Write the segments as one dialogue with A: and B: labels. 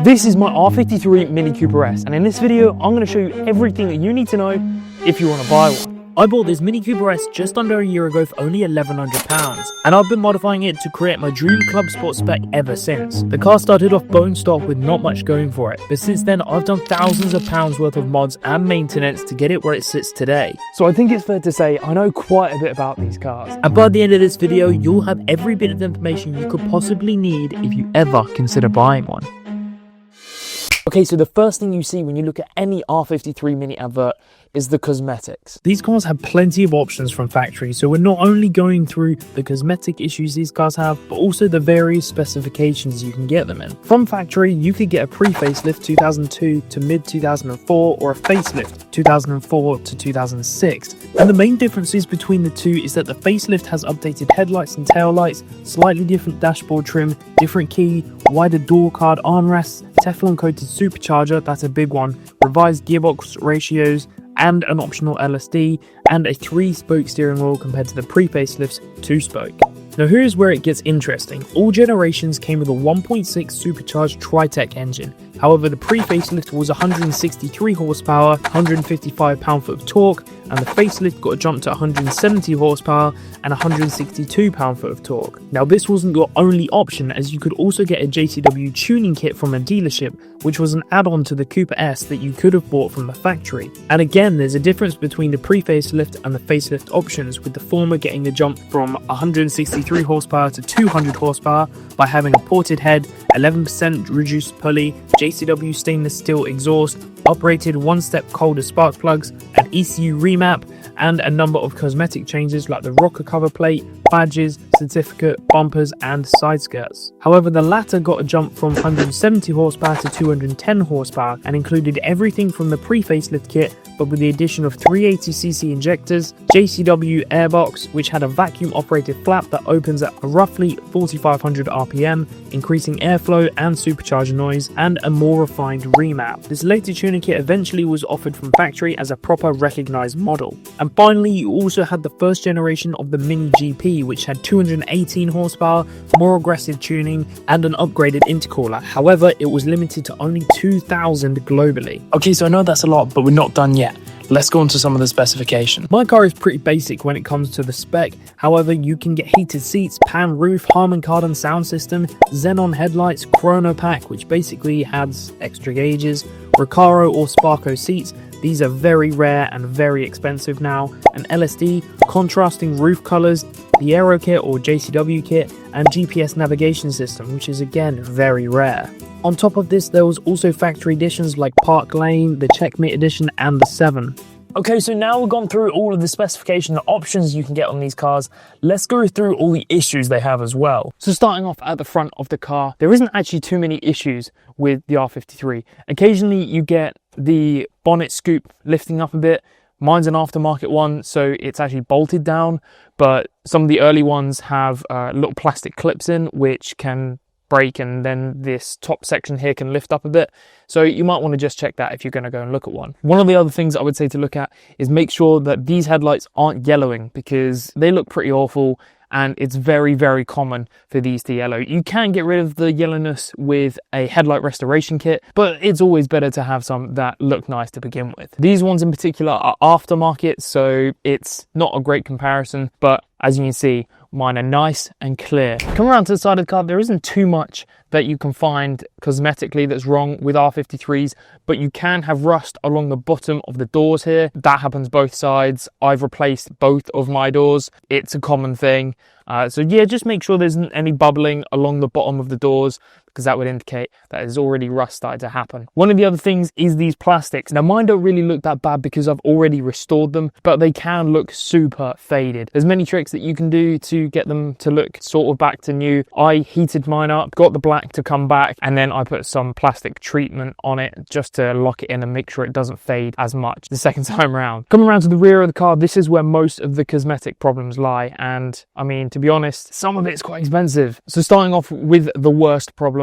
A: This is my R53 Mini Cooper S, and in this video I'm going to show you everything that you need to know if you want to buy one. I bought this Mini Cooper S just under a year ago for only £1,100, and I've been modifying it to create my dream club sport spec ever since. The car started off bone stock with not much going for it, but since then I've done thousands of pounds worth of mods and maintenance to get it where it sits today. So I think it's fair to say I know quite a bit about these cars. And by the end of this video, you'll have every bit of information you could possibly need if you ever consider buying one. Okay, so the first thing you see when you look at any R53 Mini advert is the cosmetics. These cars have plenty of options from factory, so we're not only going through the cosmetic issues these cars have, but also the various specifications you can get them in. From factory, you could get a pre-facelift 2002 to mid-2004 or a facelift 2004 to 2006. And the main differences between the two is that the facelift has updated headlights and taillights, slightly different dashboard trim, different key, wider door card armrests, Teflon coated supercharger, that's a big one, revised gearbox ratios, and an optional LSD, and a 3-spoke steering wheel compared to the pre-facelift's 2-spoke. Now here's where it gets interesting. All generations came with a 1.6 supercharged Tritec engine. However, the pre-facelift was 163 horsepower, 155 pound-foot of torque, and the facelift got a jump to 170 horsepower and 162 pound-foot of torque. Now this wasn't your only option, as you could also get a JCW tuning kit from a dealership, which was an add-on to the Cooper S that you could have bought from the factory. And again, there's a difference between the pre-facelift and the facelift options, with the former getting the jump from 163 horsepower to 200 horsepower by having a ported head, 11% reduced pulley, JCW stainless steel exhaust, uprated one-step colder spark plugs, an ECU remap, and a number of cosmetic changes like the rocker cover plate, badges, certificate, bumpers, and side skirts. However, the latter got a jump from 170 horsepower to 210 horsepower and included everything from the pre-facelift kit, but with the addition of 380cc injectors, JCW airbox, which had a vacuum operated flap that opens at roughly 4500 RPM, increasing airflow and supercharger noise, and a more refined remap. This later tuning kit eventually was offered from factory as a proper recognized model. And finally, you also had the first generation of the Mini GP, which had 218 horsepower, more aggressive tuning, and an upgraded intercooler. However, it was limited to only 2,000 globally. Okay, so I know that's a lot, but we're not done yet. Let's go on to some of the specifications. My car is pretty basic when it comes to the spec. However, you can get heated seats, pan roof, Harman Kardon sound system, xenon headlights, chrono pack, which basically adds extra gauges, Recaro or Sparco seats. These are very rare and very expensive now. An LSD, contrasting roof colors, the Aero kit or JCW kit, and GPS navigation system, which is again very rare. On top of this, there was also factory editions like Park Lane, the Checkmate edition, and the 7. Okay, so now we've gone through all of the specification and options you can get on these cars, let's go through all the issues they have as well. So starting off at the front of the car, there isn't actually too many issues with the R53. Occasionally you get the bonnet scoop lifting up a bit. Mine's an aftermarket one, so it's actually bolted down, but some of the early ones have little plastic clips in which can break, and then this top section here can lift up a bit. So you might want to just check that if you're going to go and look at one. One of the other things I would say to look at is make sure that these headlights aren't yellowing, because they look pretty awful and it's very, very common for these to yellow. You can get rid of the yellowness with a headlight restoration kit, but it's always better to have some that look nice to begin with. These ones in particular are aftermarket, so it's not a great comparison, but as you can see, mine are nice and clear. Come around to the side of the car, there isn't too much that you can find cosmetically that's wrong with R53s, but you can have rust along the bottom of the doors here. That happens both sides. I've replaced both of my doors. It's a common thing. So yeah, just make sure there isn't any bubbling along the bottom of the doors, because that would indicate that there's already rust started to happen. One of the other things is these plastics. Now mine don't really look that bad because I've already restored them, but they can look super faded. There's many tricks that you can do to get them to look sort of back to new. I heated mine up, got the black to come back, and then I put some plastic treatment on it just to lock it in and make sure it doesn't fade as much the second time around. Coming around to the rear of the car, this is where most of the cosmetic problems lie, and I mean, to be honest, some of it's quite expensive. So starting off with the worst problem,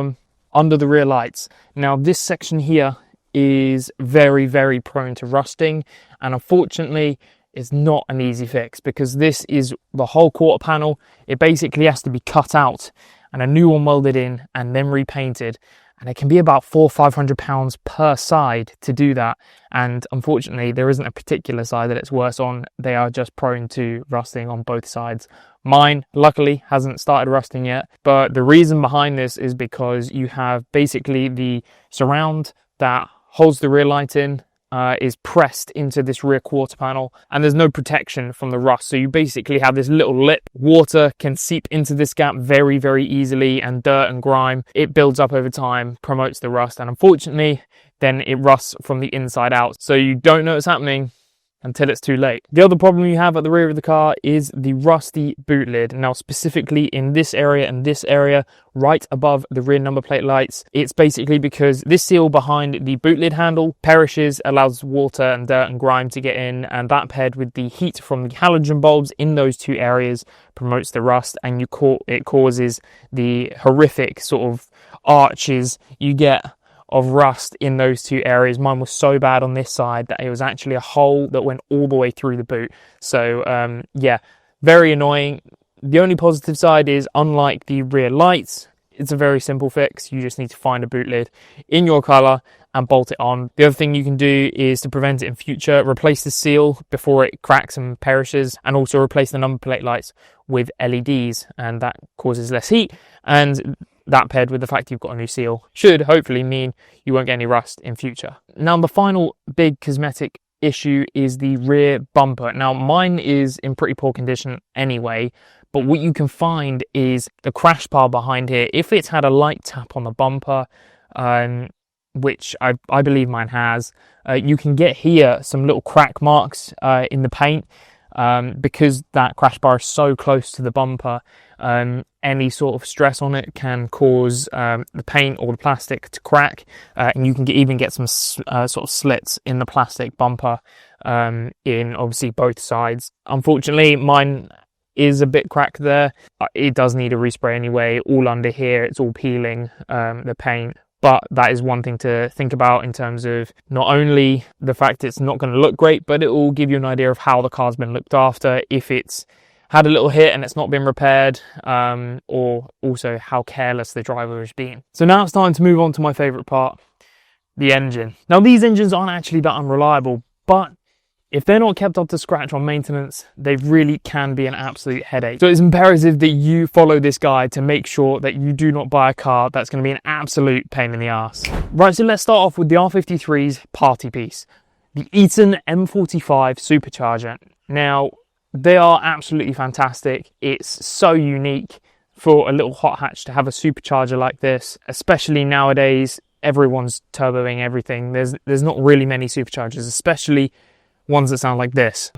A: under the rear lights. Now this section here is very, very prone to rusting, and unfortunately it's not an easy fix, because this is the whole quarter panel. It basically has to be cut out and a new one welded in and then repainted, and it can be about £400-500 per side to do that. And unfortunately, there isn't a particular side that it's worse on. They are just prone to rusting on both sides. Mine, luckily, hasn't started rusting yet, but the reason behind this is because you have basically the surround that holds the rear light in is pressed into this rear quarter panel, and there's no protection from the rust. So you basically have this little lip. Water can seep into this gap very, very easily, and dirt and grime, it builds up over time, promotes the rust, and unfortunately, then it rusts from the inside out. So you don't know it's happening until it's too late. The other problem you have at the rear of the car is the rusty boot lid. Now, specifically in this area and this area, right above the rear number plate lights, it's basically because this seal behind the boot lid handle perishes, allows water and dirt and grime to get in, and that paired with the heat from the halogen bulbs in those two areas promotes the rust, and it causes the horrific sort of arches you get of rust in those two areas. Mine was so bad on this side that it was actually a hole that went all the way through the boot. So yeah, very annoying. The only positive side is, unlike the rear lights, it's a very simple fix. You just need to find a boot lid in your colour and bolt it on. The other thing you can do is, to prevent it in future, replace the seal before it cracks and perishes, and also replace the number plate lights with LEDs, and that causes less heat, and that paired with the fact you've got a new seal should hopefully mean you won't get any rust in future. Now, the final big cosmetic issue is the rear bumper. Now, mine is in pretty poor condition anyway, but what you can find is the crash bar behind here. If it's had a light tap on the bumper, which I believe mine has, you can get here some little crack marks in the paint. Because that crash bar is so close to the bumper, any sort of stress on it can cause the paint or the plastic to crack, and you can even get some sort of slits in the plastic bumper in obviously both sides. Unfortunately, mine is a bit cracked there. It does need a respray anyway. All under here, it's all peeling, the paint. But that is one thing to think about in terms of not only the fact it's not going to look great, but it will give you an idea of how the car's been looked after, if it's had a little hit and it's not been repaired, or also how careless the driver has been. So now it's time to move on to my favourite part, the engine. Now, these engines aren't actually that unreliable, but if they're not kept up to scratch on maintenance, they really can be an absolute headache. So it's imperative that you follow this guide to make sure that you do not buy a car that's going to be an absolute pain in the ass. Right, so let's start off with the R53's party piece, the Eaton M45 supercharger. Now, they are absolutely fantastic. It's so unique for a little hot hatch to have a supercharger like this, especially nowadays. Everyone's turboing everything. There's not really many superchargers, especially ones that sound like this.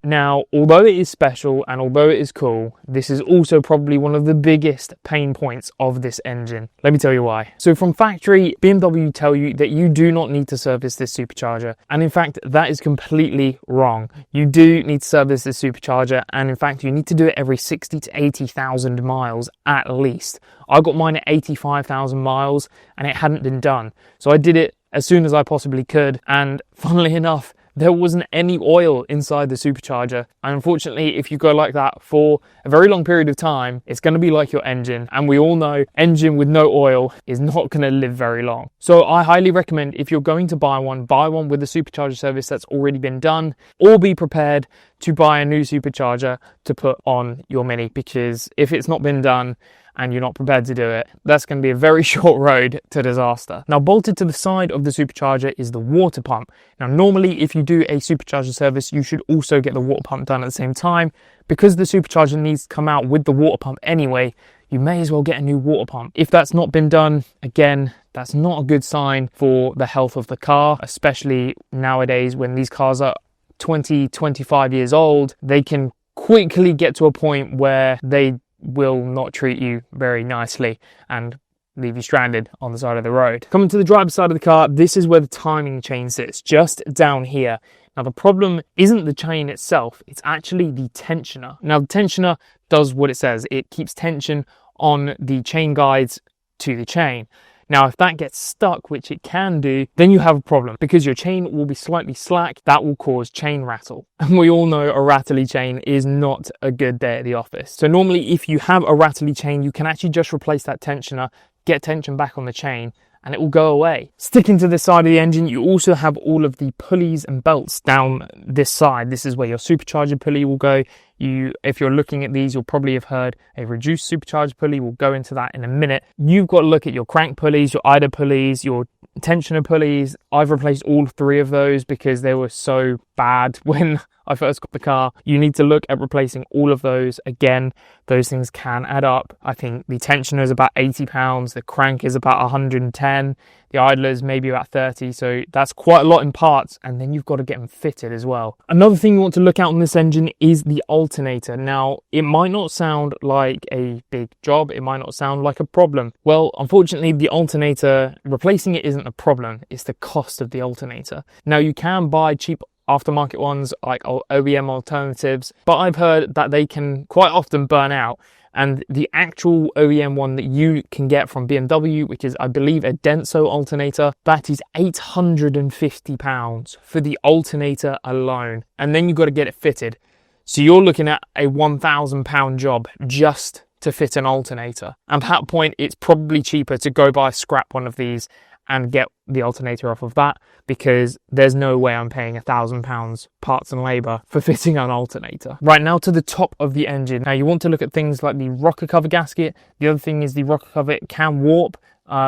A: Now, although it is special and although it is cool, this is also probably one of the biggest pain points of this engine. Let me tell you why. So from factory, BMW tell you that you do not need to service this supercharger. And in fact, that is completely wrong. You do need to service this supercharger. And in fact, you need to do it every 60 to 80,000 miles at least. I got mine at 85,000 miles and it hadn't been done. So I did it as soon as I possibly could. And funnily enough, there wasn't any oil inside the supercharger. And unfortunately, if you go like that for a very long period of time, it's going to be like your engine. And we all know engine with no oil is not going to live very long. So I highly recommend, if you're going to buy one with a supercharger service that's already been done, or be prepared to buy a new supercharger to put on your Mini, because if it's not been done and you're not prepared to do it, that's going to be a very short road to disaster. Now, bolted to the side of the supercharger is the water pump. Now, normally if you do a supercharger service, you should also get the water pump done at the same time. Because the supercharger needs to come out with the water pump anyway, you may as well get a new water pump. If that's not been done, again, that's not a good sign for the health of the car, especially nowadays when these cars are 20, 25 years old. They can quickly get to a point where they will not treat you very nicely and leave you stranded on the side of the road. Coming to the driver's side of the car, this is where the timing chain sits, just down here. Now, the problem isn't the chain itself, it's actually the tensioner. Now, the tensioner does what it says. It keeps tension on the chain guides to the chain. Now, if that gets stuck, which it can do, then you have a problem because your chain will be slightly slack. That will cause chain rattle. And we all know a rattly chain is not a good day at the office. So normally if you have a rattly chain, you can actually just replace that tensioner, get tension back on the chain, and it will go away. Sticking to this side of the engine, you also have all of the pulleys and belts down this side. This is where your supercharger pulley will go. If you're looking at these, you'll probably have heard a reduced supercharger pulley. We'll go into that in a minute. You've got to look at your crank pulleys, your idler pulleys, your tensioner pulleys. I've replaced all 3 of those because they were so bad when I first got the car. You need to look at replacing all of those. Again, those things can add up. I think the tensioner is about 80 pounds, the crank is about 110, the idler is maybe about 30, so that's quite a lot in parts, and then you've got to get them fitted as well. Another thing you want to look at on this engine is the alternator. Now, it might not sound like a big job, it might not sound like a problem. Well, unfortunately, the alternator, replacing it isn't a problem, it's the cost of the alternator. Now, you can buy cheap aftermarket ones like OEM alternatives, but I've heard that they can quite often burn out. And the actual OEM one that you can get from BMW, which is I believe a Denso alternator, that is £850 for the alternator alone. And then you've got to get it fitted. So you're looking at a £1,000 job just to fit an alternator. And at that point, it's probably cheaper to go buy scrap one of these and get the alternator off of that, because there's no way I'm paying £1,000 parts and labour for fitting an alternator. Right, now to the top of the engine. Now you want to look at things like the rocker cover gasket. The other thing is the rocker cover can warp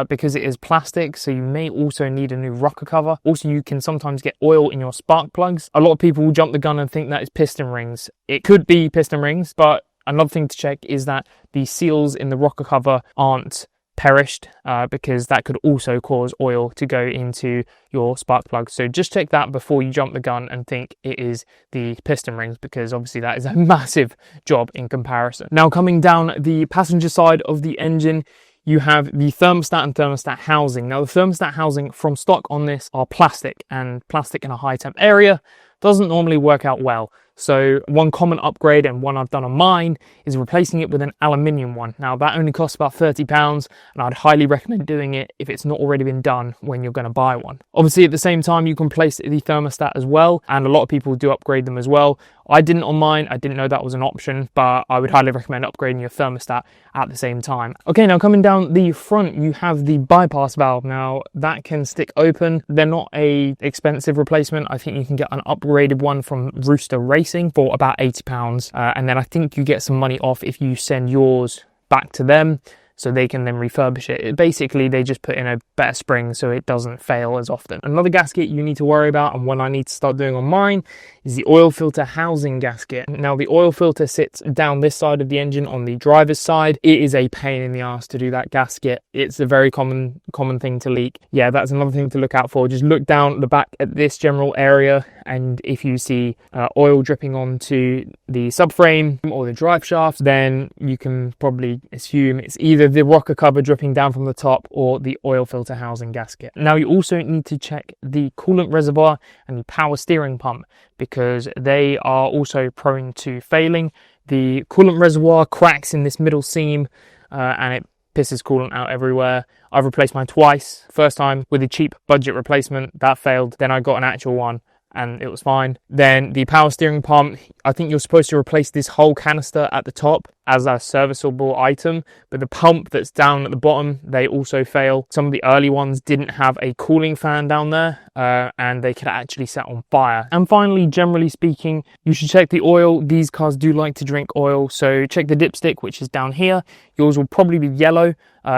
A: because it is plastic, so you may also need a new rocker cover. Also, you can sometimes get oil in your spark plugs. A lot of people will jump the gun and think that it's piston rings. It could be piston rings, but another thing to check is that the seals in the rocker cover aren't perished, because that could also cause oil to go into your spark plug. So just check that before you jump the gun and think it is the piston rings, because obviously that is a massive job in comparison. Now, coming down the passenger side of the engine, you have the thermostat and thermostat housing. Now, the thermostat housing from stock on this are plastic, and plastic in a high temp area doesn't normally work out well. So one common upgrade, and one I've done on mine, is replacing it with an aluminium one. Now that only costs about £30, and I'd highly recommend doing it if it's not already been done when you're going to buy one. Obviously, at the same time, you can replace the thermostat as well, and a lot of people do upgrade them as well. I didn't on mine, I didn't know that was an option, but I would highly recommend upgrading your thermostat at the same time. Okay, now coming down the front, you have the bypass valve. Now that can stick open. They're not a expensive replacement. I think you can get an upgraded one from Rooster Racing for about £80, and then I think you get some money off if you send yours back to them, so they can then refurbish it. Basically, they just put in a better spring so it doesn't fail as often. Another gasket you need to worry about, and one I need to start doing on mine, is the oil filter housing gasket. Now, the oil filter sits down this side of the engine on the driver's side. It is a pain in the ass to do that gasket. It's a very common thing to leak. Yeah, that's another thing to look out for. Just look down the back at this general area, and if you see oil dripping onto the subframe or the drive shaft, then you can probably assume it's either the rocker cover dripping down from the top or the oil filter housing gasket. Now, you also need to check the coolant reservoir and the power steering pump, because they are also prone to failing. The coolant reservoir cracks in this middle seam and it pisses coolant out everywhere. I've replaced mine twice. First time with a cheap budget replacement, that failed. Then I got an actual one and it was fine. Then the power steering pump, I think you're supposed to replace this whole canister at the top as a serviceable item, but the pump that's down at the bottom, they also fail. Some of the early ones didn't have a cooling fan down there, and they could actually set on fire. And finally, generally speaking, you should check the oil. These cars do like to drink oil, so check the dipstick, which is down here. Yours will probably be yellow.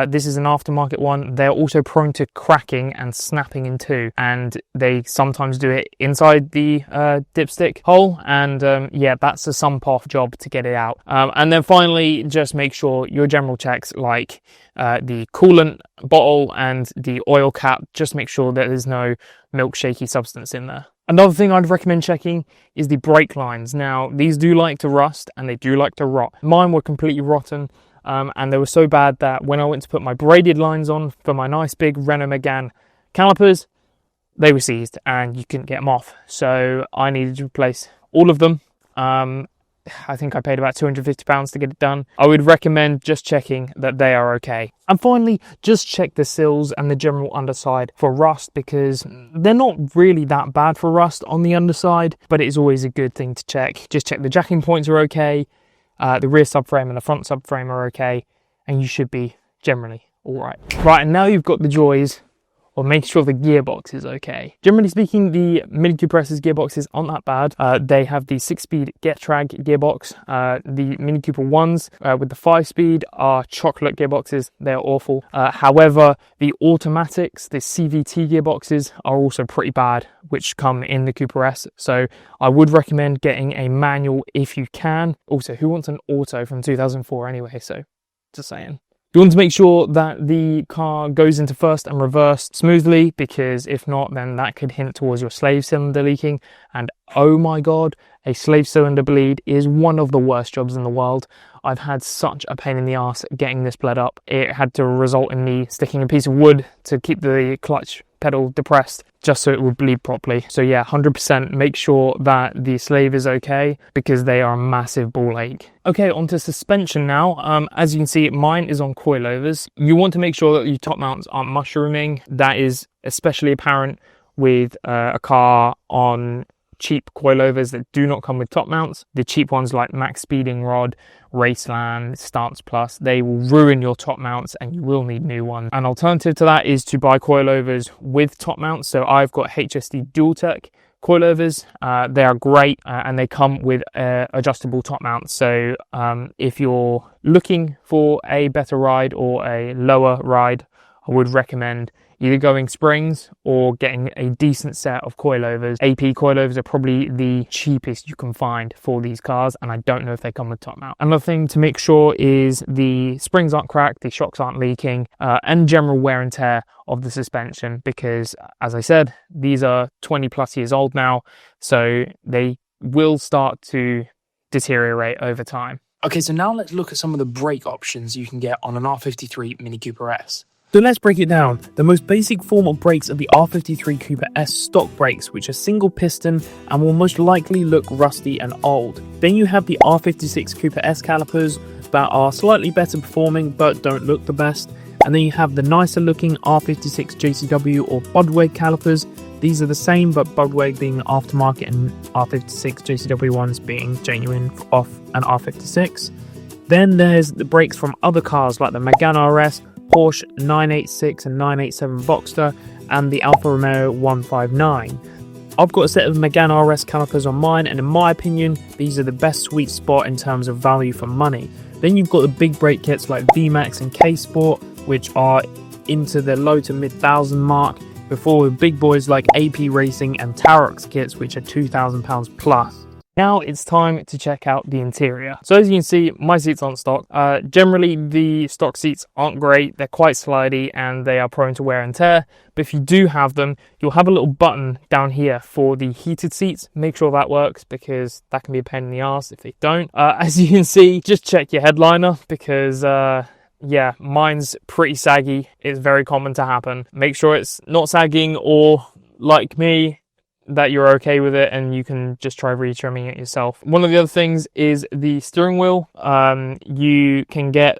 A: This is an aftermarket one. They're also prone to cracking and snapping in two, and they sometimes do it inside the dipstick hole, and yeah, that's a sump off job to get it out. And then finally, just make sure your general checks, like the coolant bottle and the oil cap, just make sure that there's no milkshakey substance in there. Another thing I'd recommend checking is the brake lines. Now, these do like to rust and they do like to rot. Mine were completely rotten, and they were so bad that when I went to put my braided lines on for my nice big Renault Megane calipers, they were seized and you couldn't get them off. So I needed to replace all of them. I think I paid about £250 to get it done. I would recommend just checking that they are okay. And finally, just check the sills and the general underside for rust, because they're not really that bad for rust on the underside, but it is always a good thing to check. Just check the jacking points are okay, the rear subframe and the front subframe are okay, and you should be generally all right. Right, and now you've got the joys or make sure the gearbox is okay. Generally speaking, the Mini Cooper S's gearboxes aren't that bad. They have the 6-speed Getrag gearbox. The Mini Cooper ones with the 5-speed are chocolate gearboxes. They're awful. However, the automatics, the CVT gearboxes, are also pretty bad, which come in the Cooper S. So I would recommend getting a manual if you can. Also, who wants an auto from 2004 anyway? So just saying. You want to make sure that the car goes into first and reverse smoothly, because if not, then that could hint towards your slave cylinder leaking. And oh my God, a slave cylinder bleed is one of the worst jobs in the world. I've had such a pain in the ass getting this bled up. It had to result in me sticking a piece of wood to keep the clutch pedal depressed just so it would bleed properly. So yeah, 100% make sure that the slave is okay, because they are a massive ball ache. Okay, onto suspension now. As you can see, mine is on coilovers. You want to make sure that your top mounts aren't mushrooming. That is especially apparent with a car on cheap coilovers that do not come with top mounts. The cheap ones like Max Speeding Rod, Raceland, Stance Plus, they will ruin your top mounts and you will need new ones. An alternative to that is to buy coilovers with top mounts. So I've got HSD Dual-Tech coilovers. They are great and they come with adjustable top mounts. So if you're looking for a better ride or a lower ride, I would recommend either going springs or getting a decent set of coilovers. AP coilovers are probably the cheapest you can find for these cars, and I don't know if they come with top mount. Another thing to make sure is the springs aren't cracked, the shocks aren't leaking, and general wear and tear of the suspension, because as I said, these are 20 plus years old now, so they will start to deteriorate over time. Okay, so now let's look at some of the brake options you can get on an R53 Mini Cooper S. So let's break it down. The most basic form of brakes are the R53 Cooper S stock brakes, which are single piston and will most likely look rusty and old. Then you have the R56 Cooper S calipers that are slightly better performing but don't look the best. And then you have the nicer looking R56 JCW or Budwig calipers. These are the same, but Budwig being aftermarket and R56 JCW ones being genuine off an R56. Then there's the brakes from other cars like the Megane RS, Porsche 986 and 987 Boxster, and the Alfa Romeo 159. I've got a set of Megane RS calipers on mine, and in my opinion, these are the best sweet spot in terms of value for money. Then you've got the big brake kits like VMAX and K-Sport, which are into the low to mid thousand mark, before with big boys like AP Racing and Tarox kits, which are £2,000 plus. Now it's time to check out the interior. So as you can see, my seats aren't stock. Generally, the stock seats aren't great. They're quite slidey and they are prone to wear and tear. But if you do have them, you'll have a little button down here for the heated seats. Make sure that works, because that can be a pain in the ass if they don't. As you can see, just check your headliner, because yeah, mine's pretty saggy. It's very common to happen. Make sure it's not sagging, or like me, that you're okay with it and you can just try retrimming it yourself. One of the other things is the steering wheel. You can get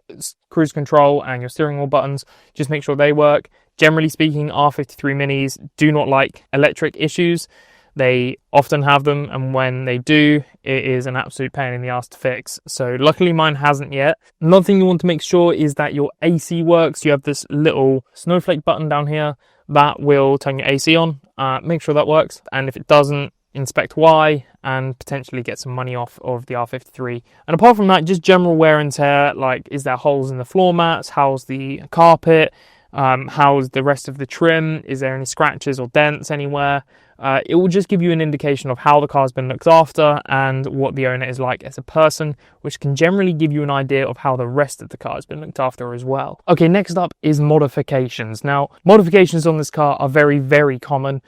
A: cruise control and your steering wheel buttons. Just make sure they work. Generally speaking, R53 Minis do not like electric issues. They often have them, and when they do, it is an absolute pain in the ass to fix. So luckily mine hasn't yet. Another thing you want to make sure is that your AC works. You have this little snowflake button down here that will turn your AC on. Make sure that works, and if it doesn't, inspect why and potentially get some money off of the R53. And apart from that, just general wear and tear, like is there holes in the floor mats, how's the carpet, how's the rest of the trim, is there any scratches or dents anywhere. It will just give you an indication of how the car's been looked after and what the owner is like as a person, which can generally give you an idea of how the rest of the car has been looked after as well. Okay, next up is modifications. Now, modifications on this car are very, very common,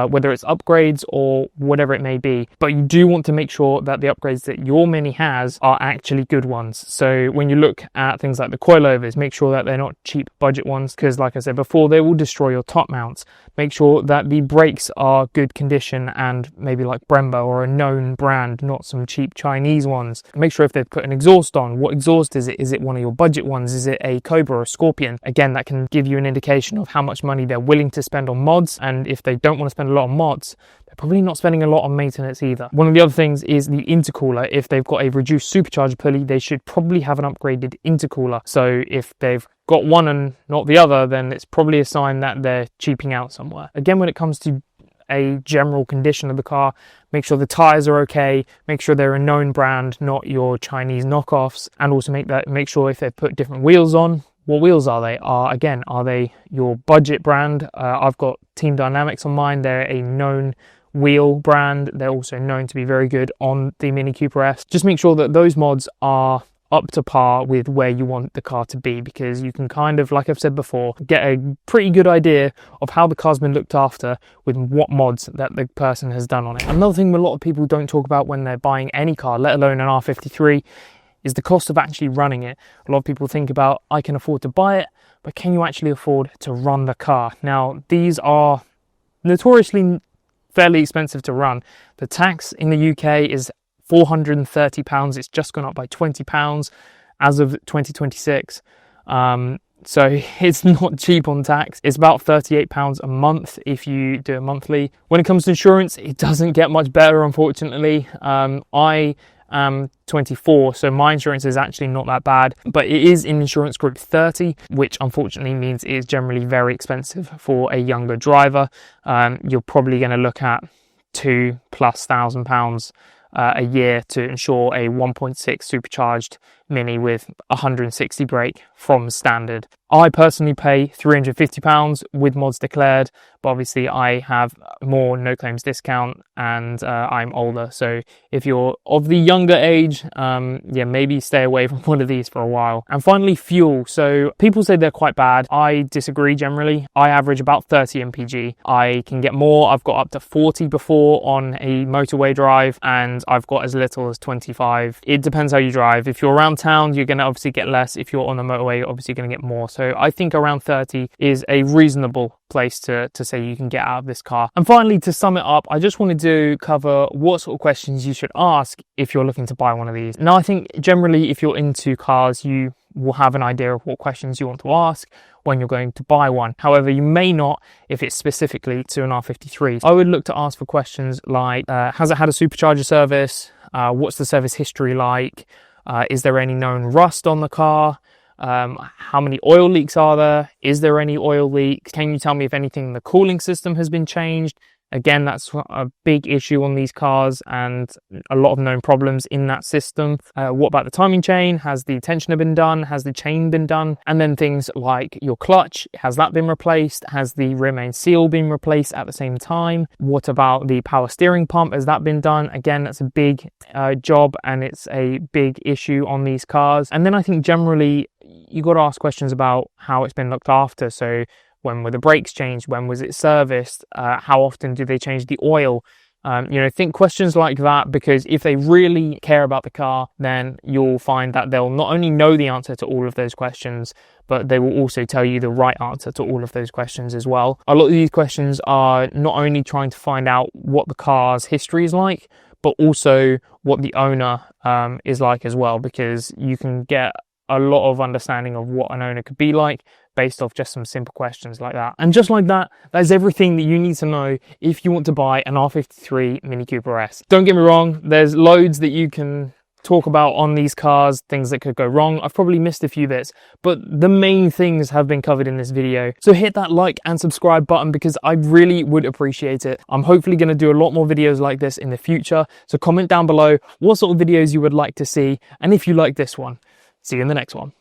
A: whether it's upgrades or whatever it may be. But you do want to make sure that the upgrades that your Mini has are actually good ones. So when you look at things like the coilovers, make sure that they're not cheap budget ones, because like I said before, they will destroy your top mounts. Make sure that the brakes are good condition and maybe like Brembo or a known brand, not some cheap Chinese ones. Make sure if they've put an exhaust on, what exhaust is it? Is it one of your budget ones? Is it a Cobra or a Scorpion? Again, that can give you an indication of how much money they're willing to spend on mods, and if they don't want to spend a lot on mods, they're probably not spending a lot on maintenance either. One of the other things is the intercooler. If they've got a reduced supercharger pulley, they should probably have an upgraded intercooler. So if they've got one and not the other, then it's probably a sign that they're cheaping out somewhere. Again, when it comes to a general condition of the car, make sure the tires are okay, make sure they're a known brand, not your Chinese knockoffs, and also make sure if they've put different wheels on, what wheels are they? Are they your budget brand? I've got Team Dynamics on mine. They're a known wheel brand. They're also known to be very good on the Mini Cooper S. Just make sure that those mods are up to par with where you want the car to be, because you can kind of, like I've said before, get a pretty good idea of how the car's been looked after with what mods that the person has done on it. Another thing a lot of people don't talk about when they're buying any car, let alone an R53, is the cost of actually running it. A lot of people think about, I can afford to buy it, but can you actually afford to run the car? Now, these are notoriously fairly expensive to run. The tax in the UK is £430. It's just gone up by £20 as of 2026. So it's not cheap on tax. It's about £38 a month if you do it monthly. When it comes to insurance, it doesn't get much better, unfortunately. I am 24, so my insurance is actually not that bad, but it is in insurance group 30, which unfortunately means it is generally very expensive for a younger driver. You're probably going to look at £2,000+ a year to insure a 1.6 supercharged Mini with 160 brake from standard. I personally pay £350 with mods declared, but obviously I have more no claims discount and I'm older. So if you're of the younger age, yeah, maybe stay away from one of these for a while. And finally, fuel. So people say they're quite bad. I disagree generally. I average about 30 mpg. I can get more. I've got up to 40 before on a motorway drive, and I've got as little as 25. It depends how you drive. If you're around town, you're going to obviously get less. If you're on the motorway, you're obviously going to get more. So I think around 30 is a reasonable place to say you can get out of this car. And finally, to sum it up, I just wanted to cover what sort of questions you should ask if you're looking to buy one of these. Now, I think generally if you're into cars, you will have an idea of what questions you want to ask when you're going to buy one. However, you may not if it's specifically to an R53. I would look to ask for questions like, has it had a supercharger service? What's the service history like? Is there any known rust on the car? How many oil leaks are there? Is there any oil leaks? Can you tell me if anything in the cooling system has been changed? Again, that's a big issue on these cars and a lot of known problems in that system. What about the timing chain? Has the tensioner been done? Has the chain been done? And then things like your clutch, has that been replaced? Has the rear main seal been replaced at the same time? What about the power steering pump? Has that been done? Again, that's a big job and it's a big issue on these cars. And then I think generally you got to ask questions about how it's been looked after. So when were the brakes changed? When was it serviced? How often do they change the oil? Think questions like that, because if they really care about the car, then you'll find that they'll not only know the answer to all of those questions, but they will also tell you the right answer to all of those questions as well. A lot of these questions are not only trying to find out what the car's history is like, but also what the owner is like as well, because you can get a lot of understanding of what an owner could be like based off just some simple questions like that. And just like that, that's everything that you need to know if you want to buy an R53 Mini Cooper S. Don't get me wrong, there's loads that you can talk about on these cars, things that could go wrong. I've probably missed a few bits, but the main things have been covered in this video. So hit that like and subscribe button because I really would appreciate it. I'm hopefully going to do a lot more videos like this in the future. So comment down below what sort of videos you would like to see, and if you like this one. See you in the next one.